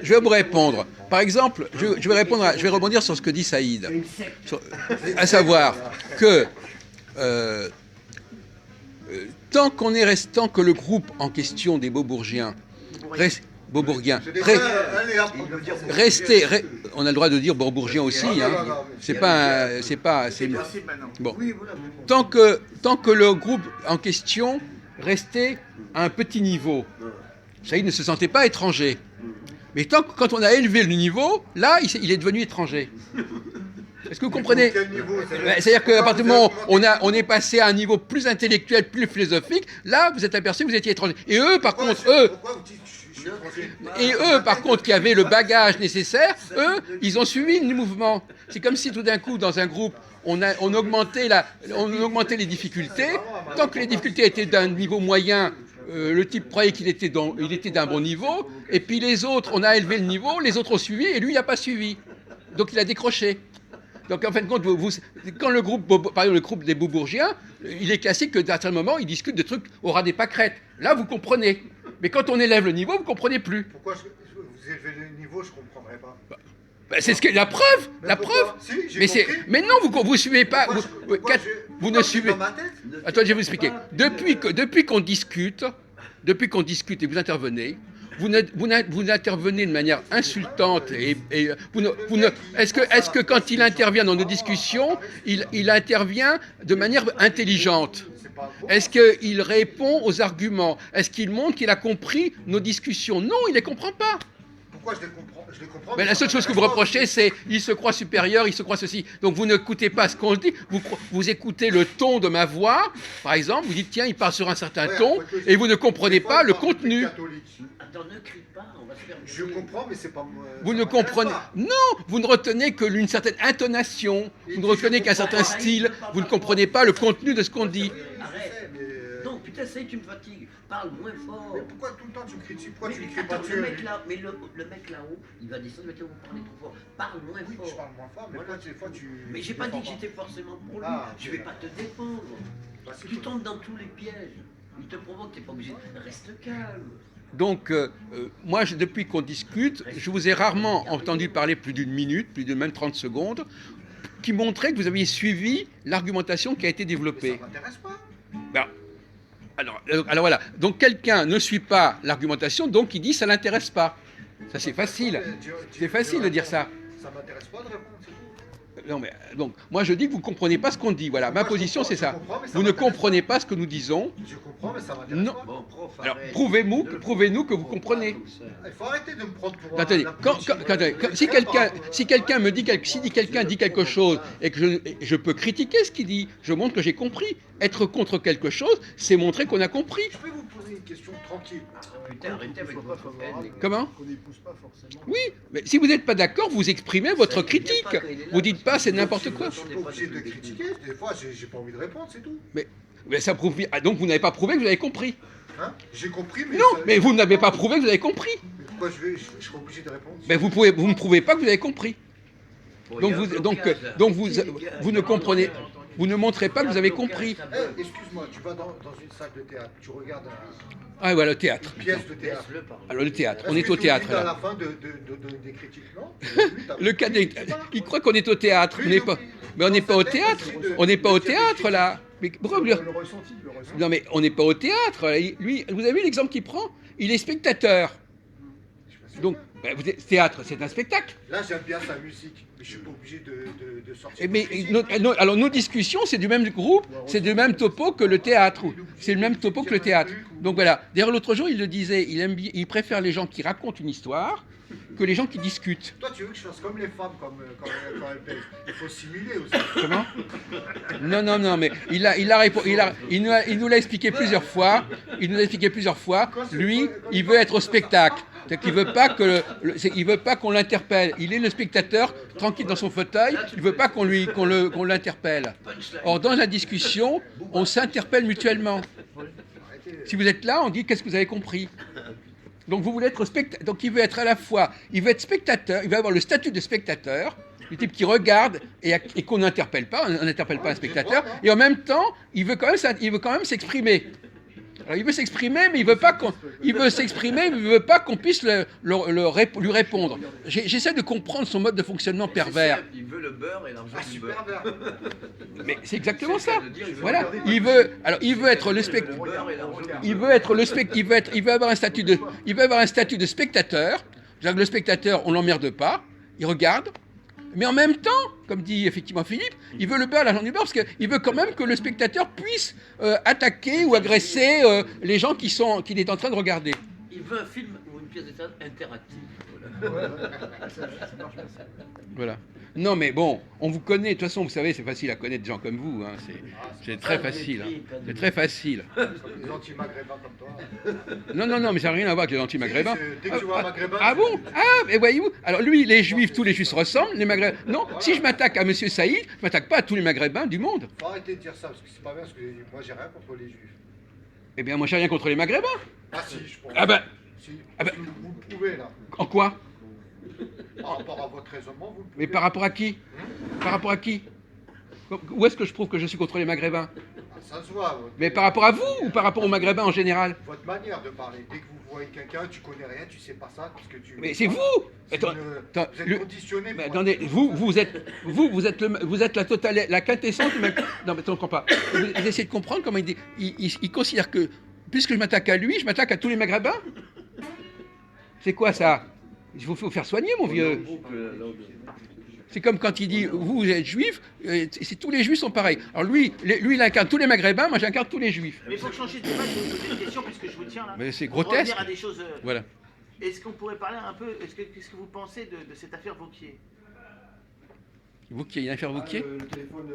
je vais vous répondre. Par exemple, je vais rebondir sur ce que dit Saïd, à savoir que euh, tant que le groupe en question des Beaubourgiens reste Beaubourgiens. On a le droit de dire Beaubourgiens aussi. Hein. C'est pas. Bon. Tant que le groupe en question restait à un petit niveau, Saïd ne se sentait pas étranger. Mais quand on a élevé le niveau, là, il est devenu étranger. Est-ce que vous comprenez? C'est-à-dire qu'à partir du moment où on est passé à un niveau plus intellectuel, plus philosophique, là, vous êtes aperçu que vous étiez étranger. Et eux, par contre, qui avaient le bagage nécessaire, eux, ils ont suivi le mouvement. C'est comme si tout d'un coup, dans un groupe, on augmentait les difficultés. Tant que les difficultés étaient d'un niveau moyen, le type croyait qu'il était d'un bon niveau. Et puis les autres, on a élevé le niveau, les autres ont suivi, et lui, il n'a pas suivi. Donc il a décroché. Donc en fin de compte, quand le groupe, par exemple le groupe des Beaubourgiens, il est classique qu'à un certain moment, ils discutent de trucs au ras des pâquerettes. Là, vous comprenez. Mais quand on élève le niveau, vous ne comprenez plus. Pourquoi vous élevez le niveau, je ne comprendrais pas. C'est la preuve. La preuve. Si, mais non, vous ne suivez pas. Vous ne suivez. Attends, je vais vous expliquer. Depuis qu'on discute, et vous intervenez, vous intervenez de manière insultante est-ce que quand il intervient dans nos discussions, il intervient de manière intelligente? Est-ce qu'il répond aux arguments? Est-ce qu'il montre qu'il a compris nos discussions? Non, il ne les comprend pas. Pourquoi je les comprends Mais la seule chose que vous reprochez, c'est il se croit supérieur, il se croit ceci. Donc vous n'écoutez pas ce qu'on dit, vous écoutez le ton de ma voix, par exemple, vous dites tiens, il part sur un certain ton, et vous ne comprenez pas le contenu. Attends, ne crie pas, on va se faire... Je comprends, mais c'est pas... Vous ne comprenez... Non, vous ne retenez que une certaine intonation, vous ne retenez qu'un certain style, vous ne comprenez pas le contenu de ce qu'on dit. Arrête. Non, putain, ça y est, tu me fatigues. Parle moins fort. Mais pourquoi tout le temps tu critiques? Pourquoi tu ne cries attends, pas dessus? le mec là-haut, il va descendre, il va dire vous parlez trop fort. Parle moins Oui, fort. je parle moins fort, mais Voilà. des fois tu... Mais j'ai pas dit que j'étais forcément pour lui. Je vais pas te défendre. Tu tombes dans tous les pièges. Il te provoque, t'es pas obligé. Reste calme. Donc, moi, depuis qu'on discute, je vous ai rarement entendu parler plus d'une minute, plus de même 30 secondes, qui montrait que vous aviez suivi l'argumentation qui a été développée. Mais ça m'intéresse pas. Ben, alors voilà, donc quelqu'un ne suit pas l'argumentation, donc il dit ça l'intéresse pas. Ça c'est facile. C'est facile de dire ça. Ça m'intéresse pas de répondre, c'est tout. Non mais donc moi je dis que vous ne comprenez pas ce qu'on dit. Voilà, ma position c'est ça. Vous ne comprenez pas ce que nous disons. Je comprends, mais ça m'intéresse pas. Bon, prof, Alors arrête. prouvez-nous que vous comprenez. Il faut arrêter de me prendre pour Attendez, si quelqu'un me dit quelqu'un dit quelque chose et que je peux critiquer ce qu'il dit, je montre que j'ai compris. Être contre quelque chose, c'est montrer qu'on a compris. Je peux vous poser une question tranquille. Putain, arrêtez avec votre haine. Comment? Qu'on n'épouse pas forcément. Oui, mais si vous n'êtes pas d'accord, vous exprimez votre critique. Vous dites pas c'est n'importe quoi. Je suis pas obligé de critiquer. Des fois, j'ai pas envie de répondre, c'est tout. Mais ça prouve. Ah, donc vous n'avez pas prouvé que vous avez compris. Hein? J'ai compris, mais... Non, mais vous n'avez pas prouvé que vous avez compris. Mais pourquoi je serais obligé de répondre? Mais vous ne prouvez pas que vous avez compris. Donc vous ne comprenez. Vous ne montrez pas que vous avez compris. Excuse-moi, tu vas dans une salle de théâtre, tu regardes Ah voilà, le théâtre. une pièce de théâtre. Alors le théâtre, on Est-ce est que au tu théâtre oublies à là. la fin des critiques, non? Le cadet, il croit qu'on est au théâtre. On n'est pas. Mais on n'est pas au théâtre. On n'est pas au théâtre là. Mais pourquoi vous lui- Le ressenti, le ressenti. Non mais on n'est pas au théâtre. Lui, vous avez vu l'exemple qu'il prend? Il est spectateur. Donc, théâtre, c'est un spectacle. Là, j'aime bien sa musique, mais je suis pas obligé de sortir. Eh, mais alors nos discussions, c'est du même groupe, c'est du même topo que le théâtre. C'est le même topo que le théâtre. Donc voilà. D'ailleurs, l'autre jour, il le disait, il préfère les gens qui racontent une histoire que les gens qui discutent. Toi, tu veux que je fasse comme les femmes quand elles pèsent. Il faut simuler aussi. Comment? Non, mais il nous l'a expliqué plusieurs fois. Lui, il veut être au spectacle. C'est qu'il veut pas il veut pas qu'on l'interpelle. Il est le spectateur, tranquille dans son fauteuil. Il veut pas qu'on l'interpelle. Or, dans la discussion, on s'interpelle mutuellement. Si vous êtes là, on dit qu'est-ce que vous avez compris. Donc vous voulez être spectateur. Donc il veut être à la fois, il veut être spectateur, il veut avoir le statut de spectateur, du type qui regarde et qu'on n'interpelle pas, on n'interpelle pas un spectateur, et en même temps, il veut quand même s'exprimer. Alors, il veut s'exprimer, mais il veut pas qu'on, il veut s'exprimer, mais il veut pas qu'on puisse lui répondre. J'essaie de comprendre son mode de fonctionnement pervers. Simple, il veut le beurre et l'argent Ah, du super beurre. vert. Mais c'est exactement C'est ça. de dire, il veut Voilà. regarder. Il veut être le spectateur. Le beurre et l'argent du beurre. Il veut avoir un statut de spectateur. C'est-à-dire que le spectateur, on l'emmerde pas. Il regarde. Mais en même temps, comme dit effectivement Philippe, il veut le beurre, l'argent du beurre, parce qu'il veut quand même que le spectateur puisse attaquer ou agresser les gens qu'il est en train de regarder. Il veut un film ou une pièce de théâtre interactive. Voilà. Ouais, ça marche bien, ça. Voilà. Non, mais bon, on vous connaît. De toute façon, vous savez, c'est facile à connaître des gens comme vous. Hein. C'est très facile. Hein. C'est très facile. Les anti-maghrébins comme toi. Non, mais ça n'a rien à voir avec les anti-maghrébins. Dès que tu vois un maghrébin. Ah bon? Ah, mais voyez-vous? Alors lui, les juifs, tous les juifs se ressemblent, les maghrébins. Non, si je m'attaque à Monsieur Saïd, je m'attaque pas à tous les maghrébins du monde. Faut arrêter de dire ça parce que c'est pas bien. Parce que moi j'ai rien contre les juifs. Eh bien, moi, j'ai rien contre les maghrébins. Ah si, je pense. Ah ben, Si, ah ben- vous le prouvez là. en quoi? Par rapport à votre raisonnement, vous le prouvez. Mais par rapport à qui? Par rapport à qui? Où est-ce que je prouve que je suis contre les maghrébins? Ah, ça se voit. Mais par rapport à vous ou par rapport aux maghrébins en général? Votre manière de parler. Dès que vous voyez quelqu'un, tu connais rien, tu sais pas ça parce que tu. Mais c'est vous! Attends, attends, Vous êtes conditionné. mais pour attendez, être- vous êtes la quintessence du maghrébin. Non, mais tu ne comprends pas. Vous essayez de comprendre comment il considère que, puisque je m'attaque à lui, je m'attaque à tous les maghrébins? C'est quoi ça? Il faut faire soigner, mon vieux. C'est comme quand il dit, vous êtes juif, tous les juifs sont pareils. Alors lui, il incarne tous les maghrébins, moi j'incarne tous les juifs. Mais pour changer de débat, je vais vous poser une question puisque je vous tiens là. Mais c'est Pour grotesque. revenir à des choses. Voilà. Est-ce qu'on pourrait parler un peu, qu'est-ce que vous pensez de cette affaire Vauquier? Vous qui avez une affaire Vauquier? Le téléphone.